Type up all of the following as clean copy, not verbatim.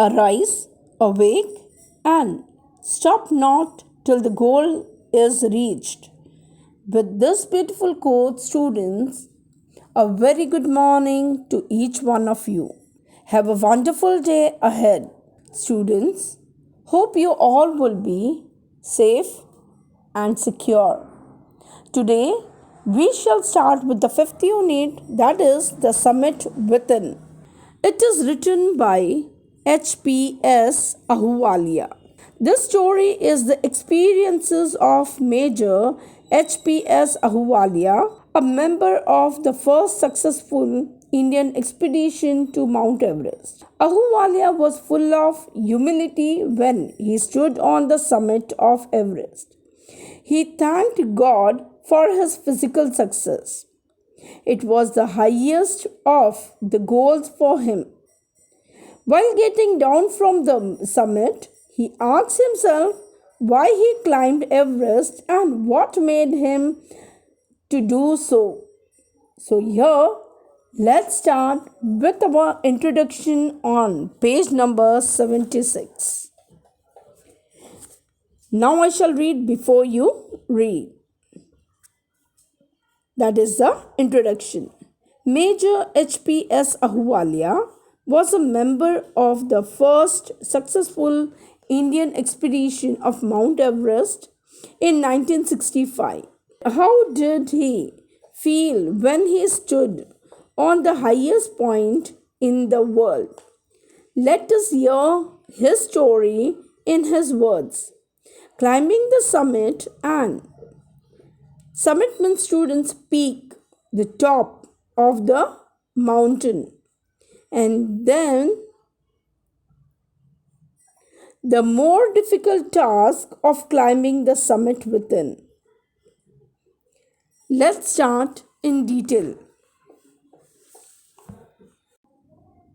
Arise, awake, and stop not till the goal is reached. With this beautiful quote, students, a very good morning to each one of you. Have a wonderful day ahead. Students, hope you all will be safe and secure. Today, we shall start with the fifth unit, that is the summit within. It is written by H.P.S. Ahluwalia. This story is the experiences of Major H.P.S. Ahluwalia, a member of the first successful Indian expedition to Mount Everest. Ahluwalia was full of humility when he stood on the summit of Everest. He thanked God for his physical success. It was the highest of the goals for him. While getting down from the summit, he asked himself why he climbed Everest and what made him to do so. So here, let's start with our introduction on page number 76. Now I shall read before you read. That is the introduction. Major H.P.S. Ahluwalia was a member of the first successful Indian expedition of Mount Everest in 1965. How did he feel when he stood on the highest point in the world? Let us hear his story in his words. Climbing the summit, and summit means students peak, the top of the mountain, and then the more difficult task of climbing the summit within. Let's start in detail.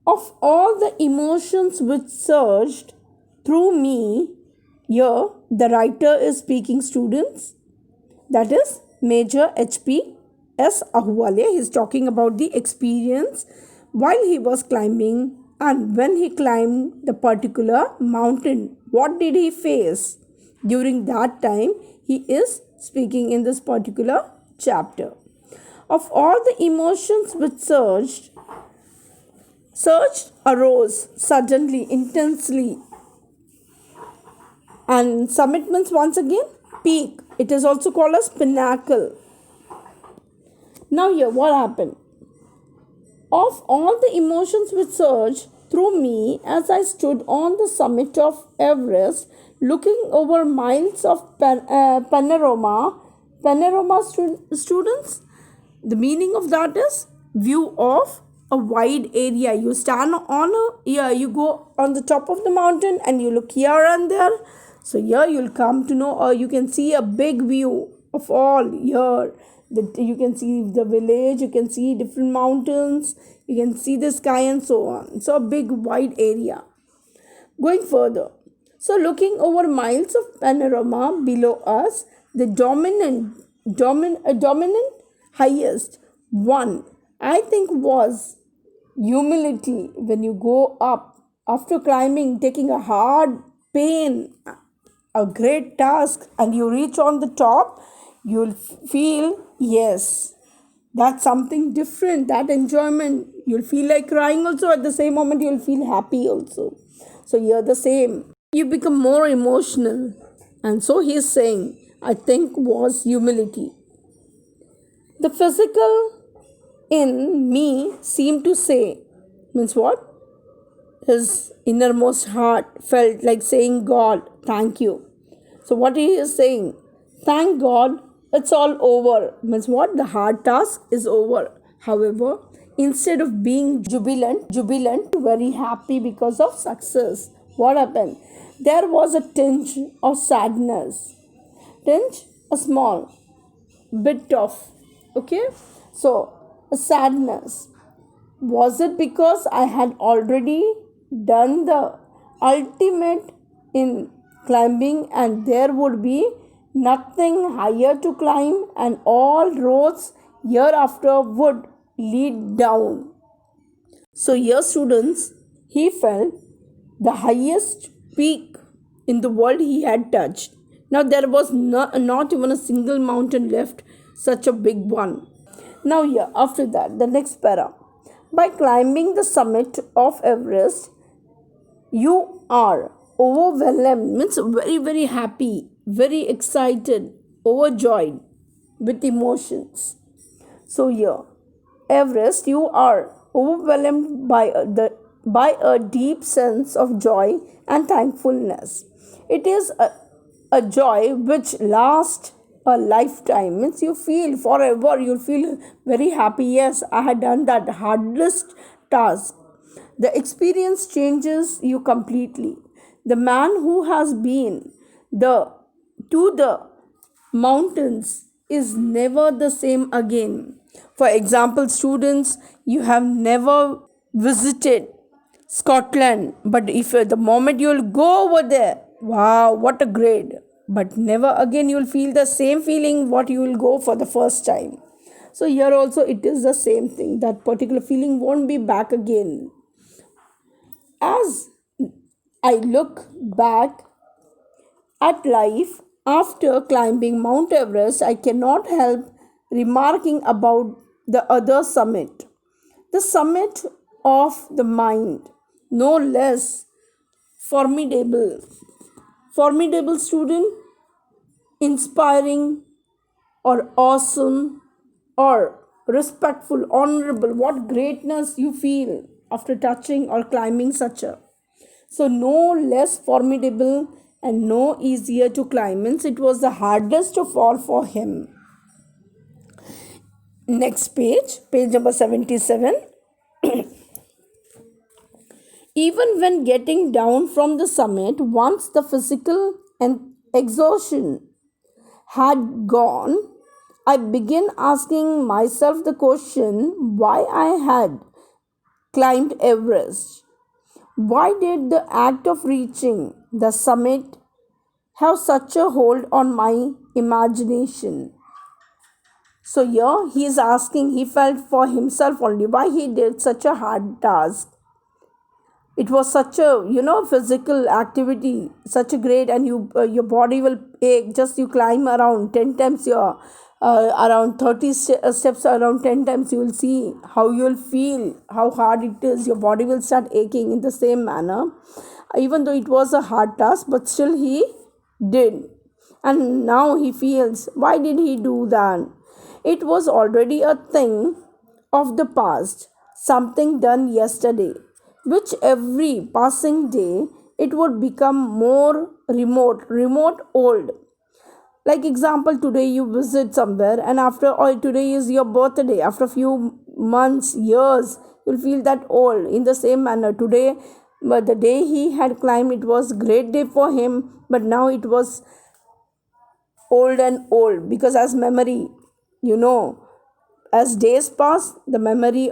Of all the emotions which surged through me, here the writer is speaking, students. That is Major H.P.S. Ahluwalia. He is talking about the experience while he was climbing and when he climbed the particular mountain. What did he face during that time? He is speaking in this particular chapter. Of all the emotions which surged arose suddenly, intensely. And summit means once again peak. It is also called as pinnacle. Now here, what happened? Of all the emotions which surged through me as I stood on the summit of Everest, looking over miles of panorama. Panorama, students, the meaning of that is view of a wide area. You stand on you go on the top of the mountain and you look here and there. So here you'll come to know, or you can see a big view of all here. You can see the village, you can see different mountains, you can see the sky and so on. So a big wide area. Going further. So looking over miles of panorama below us, the dominant highest one, I think, was humility. When you go up after climbing, taking a hard pain, a great task, and you reach on the top, you'll feel, yes, that's something different, that enjoyment. You'll feel like crying also, at the same moment you'll feel happy also. So you're the same. You become more emotional. And so he's saying, I think, was humility. The physical in me seemed to say, means what? His innermost heart felt like saying, God, thank you. So what he is saying, thank God, it's all over. Means what? The hard task is over. However, instead of being jubilant, very happy because of success, what happened? There was a tinge of sadness. Tinge, a small bit of, okay? So, a sadness. Was it because I had already done the ultimate in climbing and there would be nothing higher to climb and all roads hereafter would lead down? So here, students, he felt the highest peak in the world he had touched. Now there was not even a single mountain left, such a big one. Now, yeah, after that, the next para. By climbing the summit of Everest, you are overwhelmed, means very, very happy, very excited, overjoyed with emotions. So here, Everest, you are overwhelmed by a deep sense of joy and thankfulness. It is a joy which lasts a lifetime. Means you feel forever. You feel very happy. Yes, I had done that hardest task. The experience changes you completely. The man who has been the to the mountains is never the same again. For example, students, you have never visited Scotland, but if the moment you'll go over there, wow, what a grade! But never again you'll feel the same feeling what you will go for the first time. So here also it is the same thing. That particular feeling won't be back again. As I look back at life after climbing Mount Everest, I cannot help remarking about the other summit, the summit of the mind, no less formidable. Formidable student, inspiring or awesome or respectful, honorable, what greatness you feel after touching or climbing such a. So, no less formidable and no easier to climb, means it was the hardest of all for him. Next page, page number 77. Even when getting down from the summit, once the physical and exhaustion had gone, I began asking myself the question why I had climbed Everest. Why did the act of reaching the summit have such a hold on my imagination? So here he is asking, he felt for himself only why he did such a hard task. It was such a physical activity, such a great, and your body will ache. Just you climb around 10 times your around 30 steps, around 10 times, you will see how you will feel, how hard it is. Your body will start aching in the same manner. Even though it was a hard task, but still he did. And now he feels, why did he do that? It was already a thing of the past, something done yesterday, which every passing day it would become more remote, old. Like example, today you visit somewhere, and after or today is your birthday, after few months, years, you'll feel that old. In the same manner, today, but the day he had climbed, it was great day for him, but now it was old and old, because as memory, you know as days pass, the memory,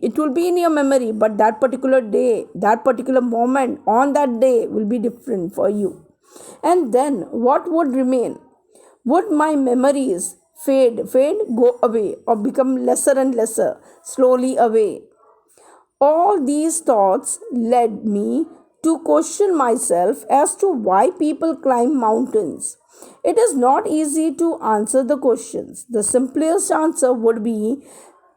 it will be in your memory, but that particular day, that particular moment on that day will be different for you. And then what would remain? Would my memories fade, go away, or become lesser and lesser, slowly away? All these thoughts led me to question myself as to why people climb mountains. It is not easy to answer the questions. The simplest answer would be,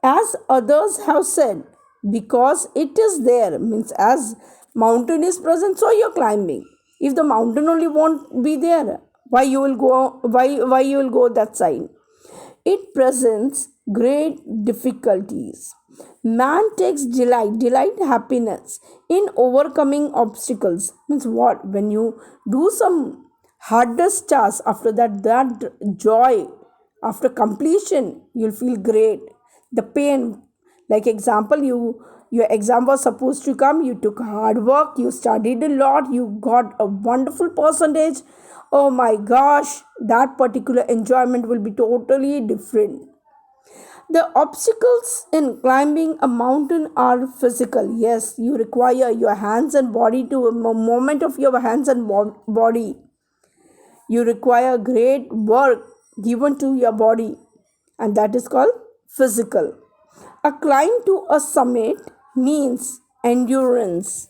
as others have said, because it is there, means as mountain is present, so you're climbing. If the mountain only won't be there, why you will go? Why you will go that side? It presents great difficulties. Man takes delight, happiness in overcoming obstacles. Means what? When you do some hardest task, after that joy, after completion, you'll feel great. The pain, like example, your exam was supposed to come, you took hard work, you studied a lot, you got a wonderful percentage. Oh my gosh, that particular enjoyment will be totally different. The obstacles in climbing a mountain are physical. Yes, you require your hands and body to a moment of your hands and body. You require great work given to your body, and that is called physical. A climb to a summit means endurance.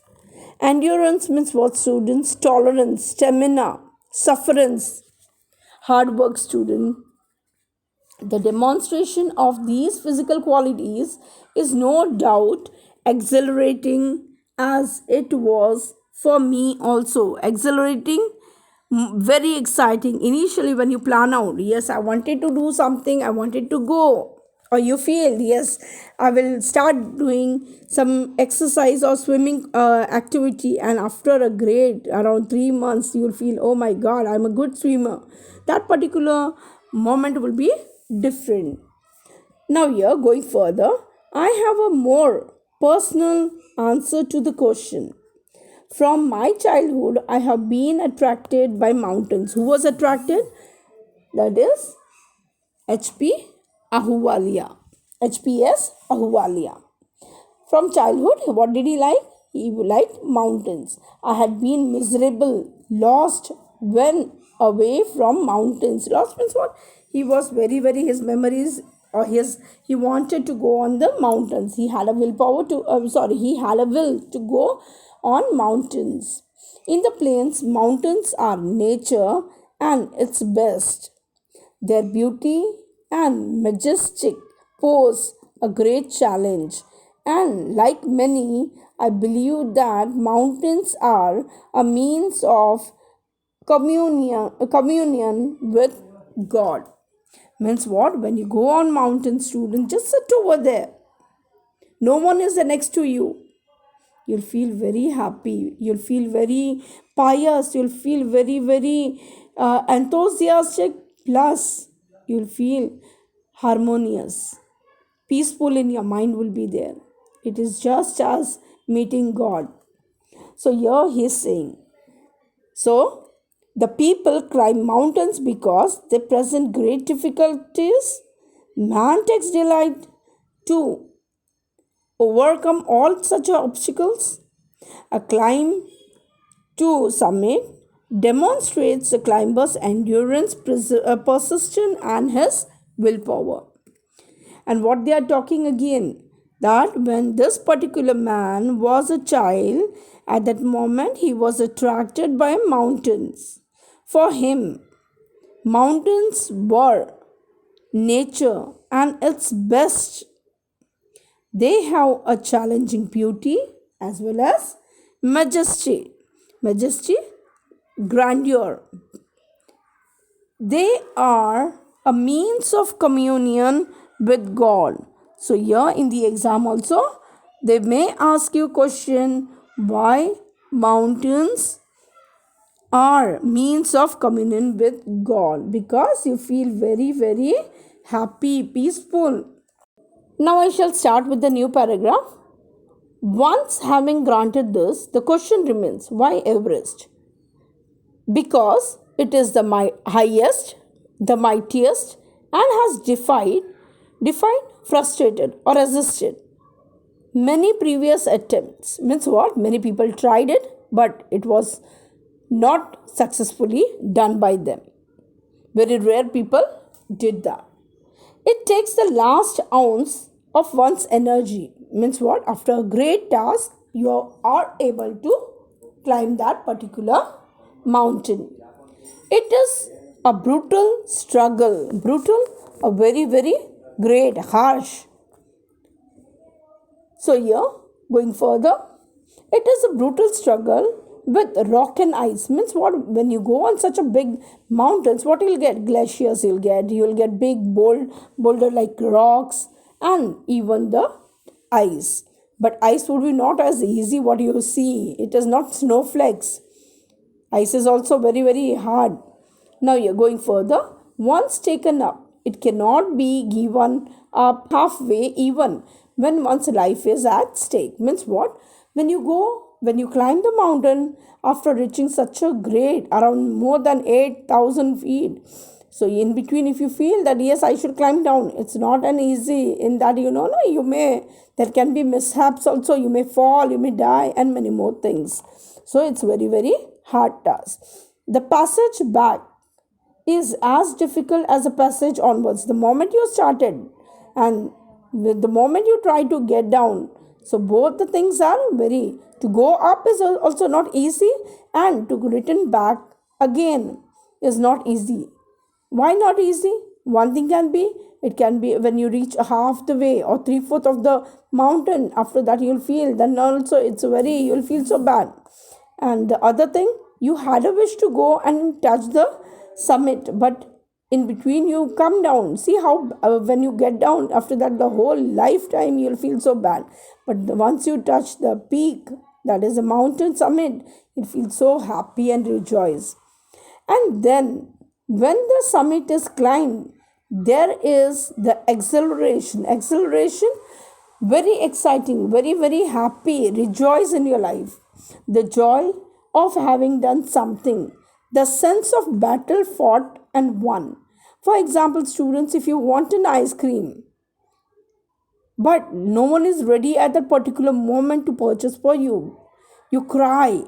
Endurance means what, students? Tolerance, stamina, sufferance, hard work, student. The demonstration of these physical qualities is no doubt exhilarating, as it was for me also. Exhilarating, very exciting. Initially, when you plan out, yes, I wanted to do something, I wanted to go, or you feel, yes, I will start doing some exercise or swimming activity, and after a grade around 3 months, you'll feel, oh my god, I'm a good swimmer. That particular moment will be different. Now, here going further, I have a more personal answer to the question. From my childhood, I have been attracted by mountains. Who was attracted? That is H.P. Ahluwalia. H.P.S. Ahluwalia. From childhood, what did he like? He liked mountains. I had been miserable, lost when away from mountains. Lost means what? He was very, his memories, or he wanted to go on the mountains. He had a willpower to, he had a will to go on mountains. In the plains, mountains are nature and its best. Their beauty and majestic pose a great challenge. And like many, I believe that mountains are a means of communion with God. Means what? When you go on mountain, student, just sit over there. No one is next to you. You'll feel very happy. You'll feel very pious. You'll feel very enthusiastic. Plus, you'll feel harmonious. Peaceful in your mind will be there. It is just as meeting God. So here he's saying, so the people climb mountains because they present great difficulties. Man takes delight to overcome all such obstacles. A climb to summit demonstrates the climber's endurance, persistence, and his willpower. And what they are talking again, that when this particular man was a child, at that moment he was attracted by mountains. For him, mountains were nature and its best. They have a challenging beauty as well as majesty. Majesty, grandeur. They are a means of communion with God. So here in the exam also, they may ask you question, why mountains are means of communion with God? Because you feel very happy, peaceful. Now I shall start with the new paragraph. Once having granted this, the question remains, why Everest? Because it is the highest, the mightiest, and has defied, frustrated, or resisted many previous attempts. Means what? Many people tried it, but it was not successfully done by them. Very rare people did that. It takes the last ounce of one's energy. Means what? After a great task, you are able to climb that particular mountain. It is a brutal struggle. Brutal, a very great, harsh. So here, going further, it is a brutal struggle with rock and ice. Means what? When you go on such a big mountains, what you'll get? Glaciers you'll get big boulder like rocks, and even the ice. But ice would be not as easy what you see. It is not snowflakes. Ice is also very hard. Now you're going further. Once taken up, it cannot be given up halfway even when one's life is at stake. Means what? When you climb the mountain after reaching such a great, around more than 8,000 feet. So in between, if you feel that yes, I should climb down, it's not an easy. In that, there can be mishaps also. You may fall, you may die, and many more things. So it's very hard task. The passage back is as difficult as the passage onwards. The moment you started and the moment you try to get down, So both the things are very, to go up is also not easy, and to return back again is not easy. Why not easy? One thing can be, it can be when you reach half the way or three-fourth of the mountain. After that, you'll feel, then also it's very, you'll feel so bad. And the other thing, you had a wish to go and touch the summit, but in between you come down. See how when you get down, after that, the whole lifetime you'll feel so bad. But once you touch the peak, that is a mountain summit, you feel so happy and rejoice. And then, when the summit is climbed, there is the exhilaration. Exhilaration, very exciting, very, very happy, rejoice in your life. The joy of having done something, the sense of battle fought and won. For example, students, if you want an ice cream, but no one is ready at that particular moment to purchase for you, you cry,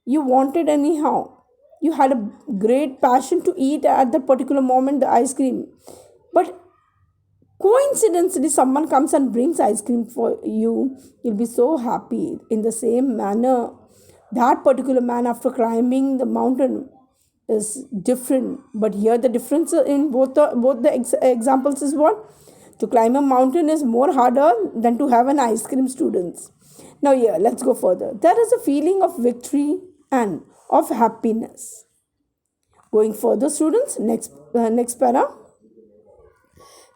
you wanted anyhow, you had a great passion to eat at that particular moment the ice cream, but coincidentally someone comes and brings ice cream for you, you'll be so happy. In the same manner, that particular man, after climbing the mountain, is different. But here the difference in both the examples is what, to climb a mountain is more harder than to have an ice cream, students. Now here, let's go further. There is a feeling of victory and of happiness. Going further, students, next para.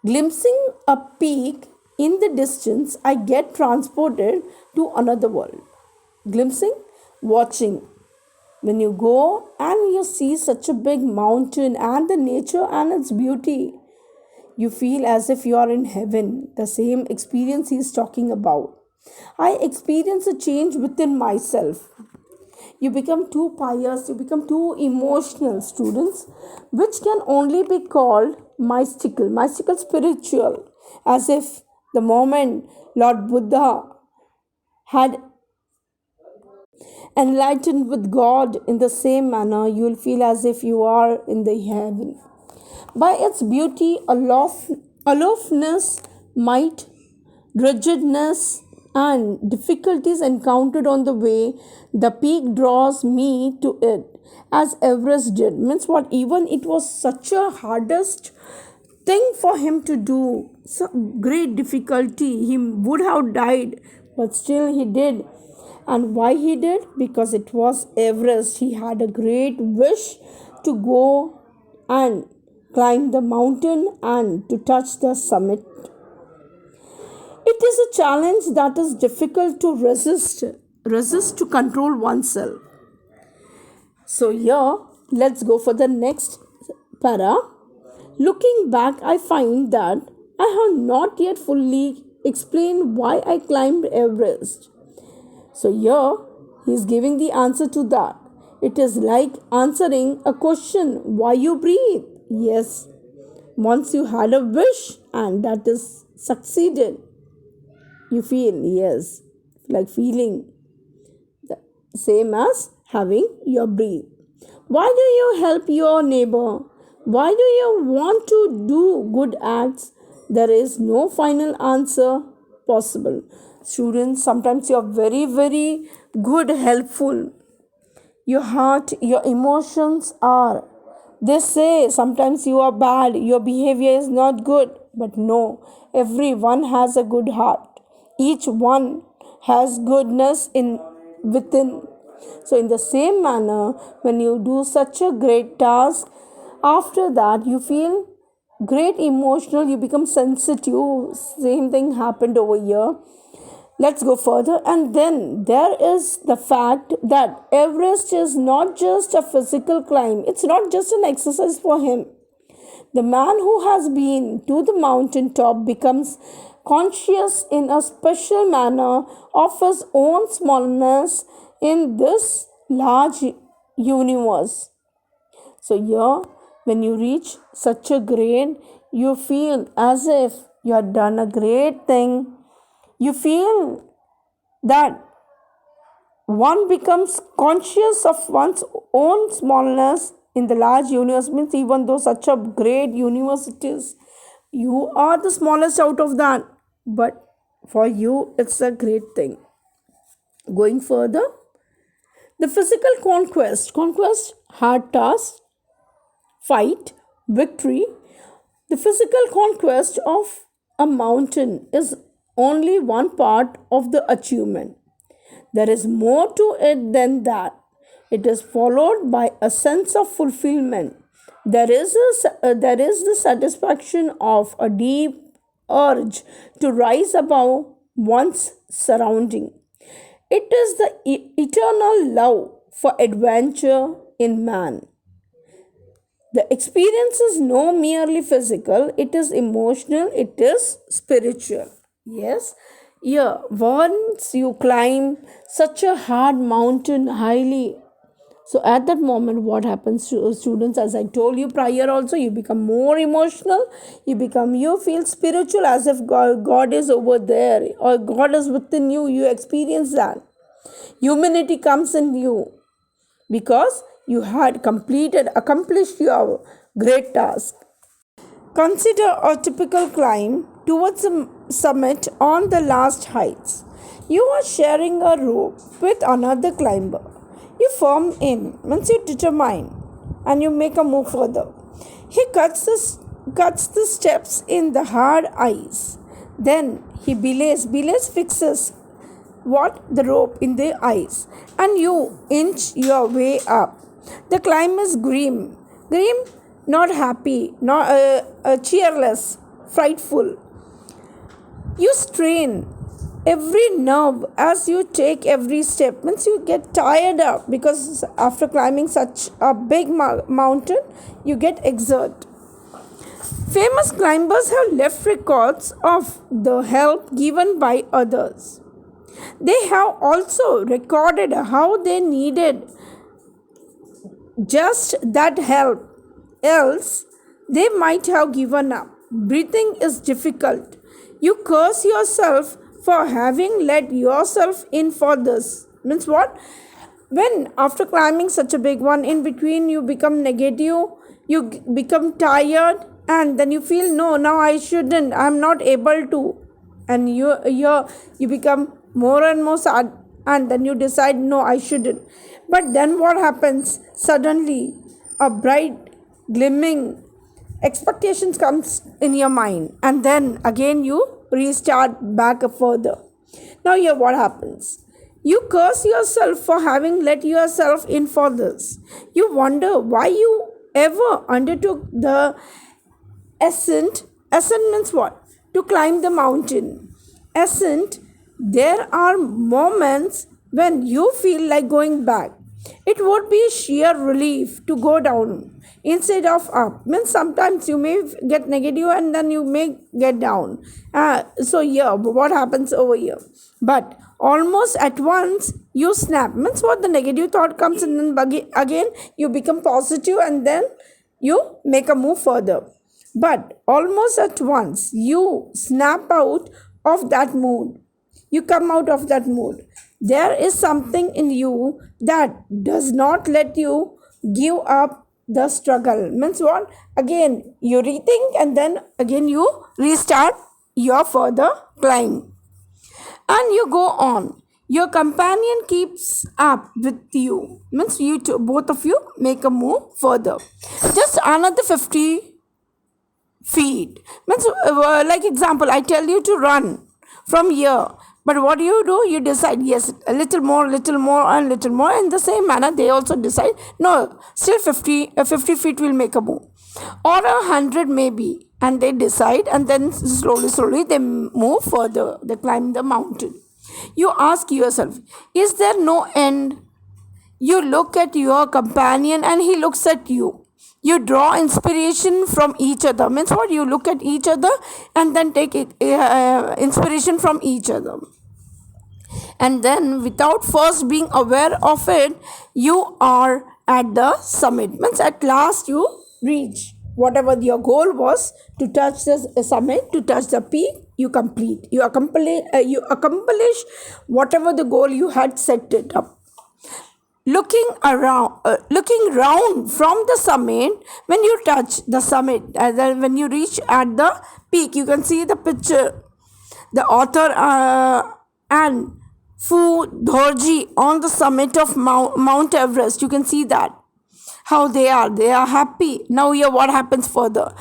Glimpsing a peak in the distance, I get transported to another world. Glimpsing, watching. When you go and you see such a big mountain and the nature and its beauty, you feel as if you are in heaven. The same experience he is talking about. I experience a change within myself. You become too pious, you become too emotional, students, which can only be called mystical spiritual, as if the moment Lord Buddha had enlightened with God, in the same manner you will feel as if you are in the heaven. By its beauty, aloofness, might, rigidness, and difficulties encountered on the way, the peak draws me to it, as Everest did. Means what? Even it was such a hardest thing for him to do, so great difficulty, he would have died, but still he did. And why he did? Because it was Everest. He had a great wish to go and climb the mountain and to touch the summit. It is a challenge that is difficult to resist to control oneself. So here, let's go for the next para. Looking back, I find that I have not yet fully explained why I climbed Everest. So here, he is giving the answer to that. It is like answering a question, why you breathe? Yes, once you had a wish and that is succeeded, you feel, yes, like feeling the same as having your breathe. Why do you help your neighbor? Why do you want to do good acts? There is no final answer possible. Students, sometimes you are very, very good, helpful. Your heart, your emotions are. They say sometimes you are bad, your behavior is not good. But no, everyone has a good heart. Each one has goodness in within. So in the same manner, when you do such a great task, after that you feel great emotional, you become sensitive. Same thing happened over here. Let's go further. And then there is the fact that Everest is not just a physical climb, it's not just an exercise for him. The man who has been to the mountain top becomes conscious in a special manner of his own smallness in this large universe. So, here, when you reach such a grade, you feel as if you have done a great thing. You feel that one becomes conscious of one's own smallness in the large universe. Means even though such a great universe it is, you are the smallest out of that. But For you, it's a great thing. Going further, the physical conquest, hard task, fight, victory. The physical conquest of a mountain is only one part of the achievement. There is more to it than that. It is followed by a sense of fulfillment. There is the satisfaction of a deep urge to rise above one's surrounding. It is the eternal love for adventure in man. The experience is no merely physical, it is emotional, it is spiritual. Yes, yeah, once you climb such a hard mountain highly, so at that moment, what happens to students, as I told you prior also, you become more emotional, you feel spiritual as if God is over there or God is within you. You experience that. Humanity comes in you because you had accomplished your great task. Consider a typical climb towards the summit on the last heights. You are sharing a rope with another climber. You form in, once you determine, and you make a move further. He cuts the steps in the hard ice. Then he belays fixes what the rope in the ice, and you inch your way up. The climb is grim, not happy, not cheerless, frightful. You strain every nerve as you take every step. Once you get tired up, because after climbing such a big mountain, you get exert. Famous climbers have left records of the help given by others. They have also recorded how they needed just that help, else they might have given up. Breathing is difficult. You curse yourself for having let yourself in for this. Means what? When after climbing such a big one, in between you become negative, you become tired, and then you feel, no, now I shouldn't, I'm not able to, and you become more and more sad, and then you decide, no, I shouldn't. But then what happens? Suddenly a bright glimmering expectations comes in your mind, and then again you restart back further. Now here what happens? You curse yourself for having let yourself in for this. You wonder why you ever undertook the ascent. Ascent means what? To climb the mountain. Ascent, there are moments when you feel like going back. It would be sheer relief to go down instead of up. Means sometimes you may get negative and then you may get down. So here, what happens over here? But almost at once you snap. Means what? The negative thought comes and then again you become positive and then you make a move further. But almost at once you snap out of that mood. You come out of that mood. There is something in you that does not let you give up the struggle. Means what? Again you rethink and then again you restart your further climb. And you go on. Your companion keeps up with you. Means you two, both of you make a move further. Just another 50 feet. Means like example, I tell you to run from here, but what do? You decide, yes, a little more, and little more. In the same manner, they also decide, no, still 50 feet will make a move, or 100 maybe, and they decide, and then slowly they move further. They climb the mountain. You ask yourself, is there no end? You look at your companion, and he looks at you. You draw inspiration from each other. Means what? You look at each other and then take inspiration from each other. And then without first being aware of it, you are at the summit. Means at last you reach whatever your goal was, to touch the summit, to touch the peak. You complete. You accomplish whatever the goal you had set it up. Looking round from the summit, when you touch the summit and then when you reach at the peak, you can see the picture. The author and Fu Dorji on the summit of Mount Everest. You can see that how they are. They are happy. Now here what happens further.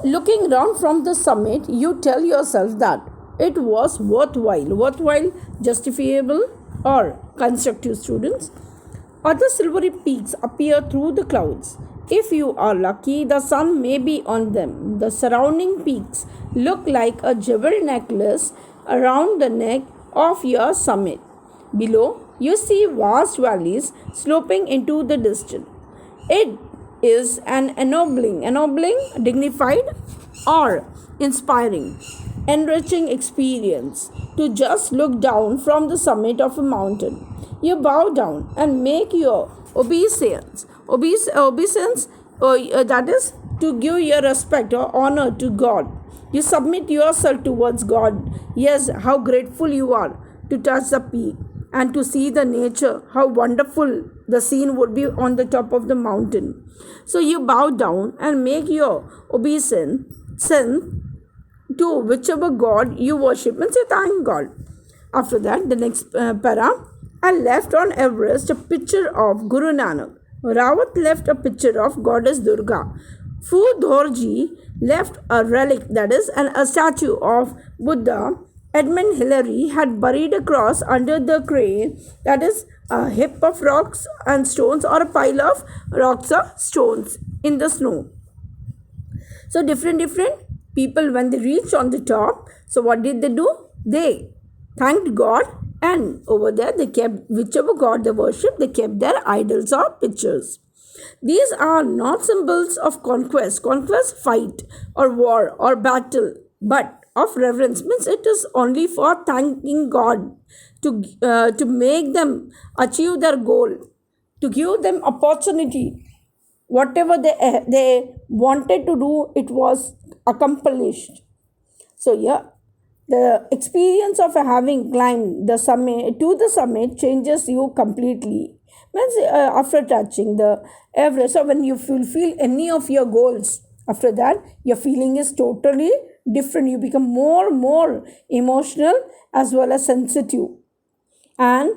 Looking down from the summit, you tell yourself that it was worthwhile. Worthwhile, justifiable or constructive, students. Other silvery peaks appear through the clouds. If you are lucky, the sun may be on them. The surrounding peaks look like a jewel necklace around the neck of your summit. Below, you see vast valleys sloping into the distance. It is an ennobling, dignified, or inspiring, enriching experience to just look down from the summit of a mountain. You bow down and make your obeisance. Obeisance, that is to give your respect or honor to God. You submit yourself towards God. Yes, how grateful you are to touch the peak and to see the nature, how wonderful the scene would be on the top of the mountain. So you bow down and make your obeisance to whichever God you worship and say thank God. After that, the next para, I left on Everest a picture of Guru Nanak. Rawat left a picture of Goddess Durga. Fu Dorji left a relic, that is, a statue of Buddha. Edmund Hillary had buried a cross under the crane, that is, a heap of rocks and stones or a pile of rocks or stones in the snow. So different people, when they reached on the top, so what did they do? They thanked God, and over there they kept whichever God they worship, they kept their idols or pictures. These are not symbols of conquest, fight or war or battle, but of reverence. Means it is only for thanking God to make them achieve their goal, to give them opportunity. Whatever they wanted to do, it was accomplished. So yeah, the experience of having climbed the summit changes you completely. Means after touching the Everest, so when you fulfill any of your goals, after that your feeling is totally different. You become more emotional as well as sensitive, and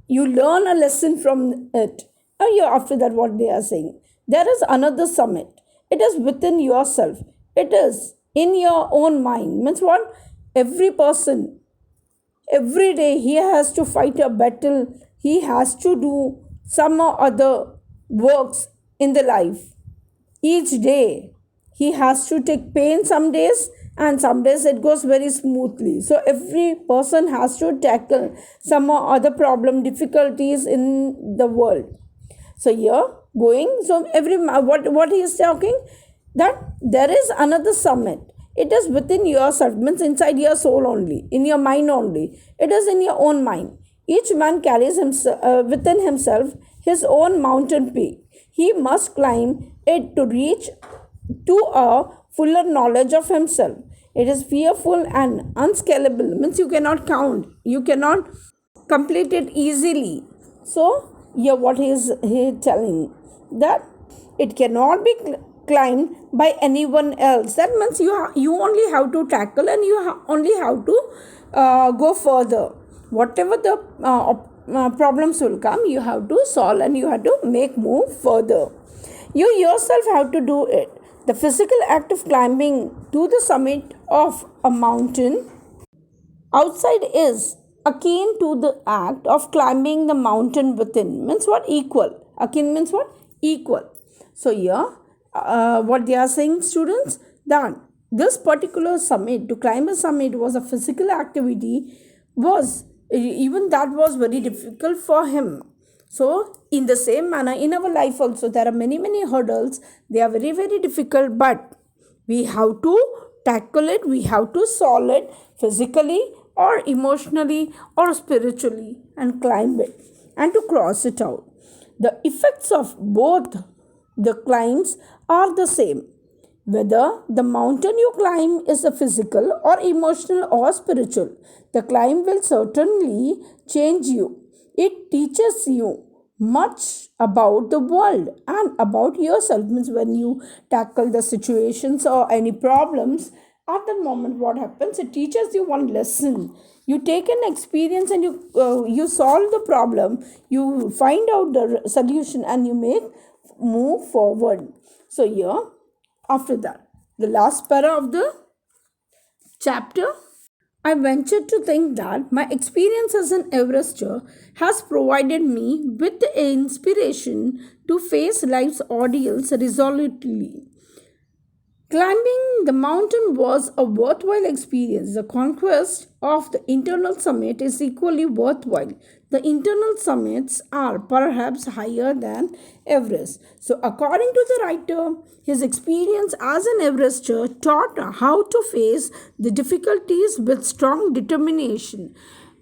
you learn a lesson from it. After that, what they are saying, there is another summit. It is within yourself. It is in your own mind. Means what? Every person, every day he has to fight a battle. He has to do some or other works in the life. Each day he has to take pain some days, and some days it goes very smoothly. So every person has to tackle some or other problem, difficulties in the world. So here going, so what he is talking, that there is another summit. It is within yourself, means inside your soul only, in your mind only. It is in your own mind. Each man carries within himself his own mountain peak. He must climb it to reach to a fuller knowledge of himself. It is fearful and unscalable, means you cannot count, you cannot complete it easily. So here what is he telling, that it cannot be climbed by anyone else. That means you only have to tackle, and you only have to go further. Whatever the problems will come, you have to solve, and you have to move further. You yourself have to do it. The physical act of climbing to the summit of a mountain outside is akin to the act of climbing the mountain within. Means what? Equal. Akin means what? Equal. So here, what they are saying, students, that this particular summit, to climb a summit, was a physical activity, was even that was very difficult for him. So in the same manner, in our life also, there are many hurdles. They are very difficult, but we have to tackle it, we have to solve it physically or emotionally or spiritually, and climb it and to cross it out. The effects of both the climbs are the same, whether the mountain you climb is a physical or emotional or spiritual. The climb will certainly change you. It teaches you much about the world and about yourself. Means when you tackle the situations or any problems, At that moment, what happens? It teaches you one lesson. You take an experience and you solve the problem. You find out the solution and you make move forward. So here, after that, the last para of the chapter, I venture to think that my experience as an Everester has provided me with the inspiration to face life's ordeals resolutely. Climbing the mountain was a worthwhile experience. The conquest of the internal summit is equally worthwhile. The internal summits are perhaps higher than Everest. So, according to the writer, his experience as an Everester taught how to face the difficulties with strong determination.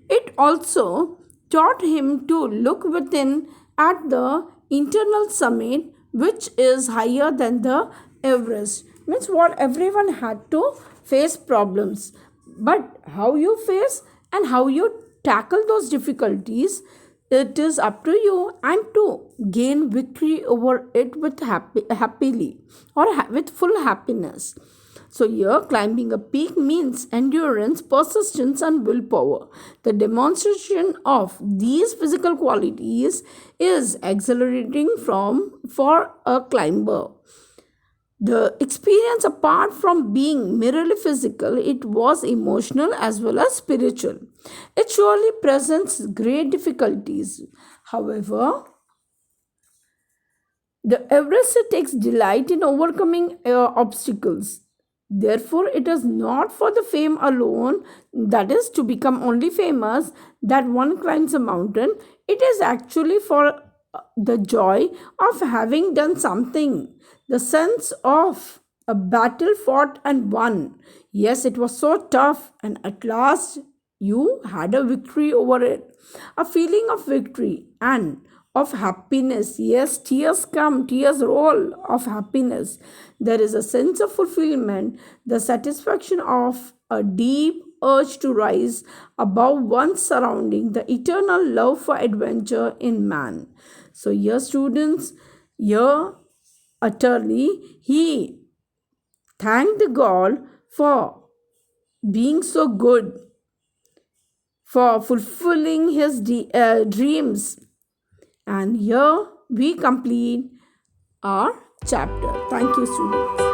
It also taught him to look within at the internal summit, which is higher than the Everest. Means what, everyone had to face problems, but how you face and how you tackle those difficulties, it is up to you, and to gain victory over it with happily or with full happiness. So, here climbing a peak means endurance, persistence, and willpower. The demonstration of these physical qualities is exhilarating for a climber. The experience, apart from being merely physical, it was emotional as well as spiritual. It surely presents great difficulties. However, the Everester takes delight in overcoming obstacles. Therefore, it is not for the fame alone, that is, to become only famous, that one climbs a mountain. It is actually for the joy of having done something, the sense of a battle fought and won. Yes, it was so tough, and at last you had a victory over it. A feeling of victory and of happiness. Yes, tears come, tears roll of happiness. There is a sense of fulfillment, the satisfaction of a deep urge to rise above one's surrounding, the eternal love for adventure in man. So, here, students, here utterly he thanked the God for being so good, for fulfilling his dreams. And here we complete our chapter. Thank you, students.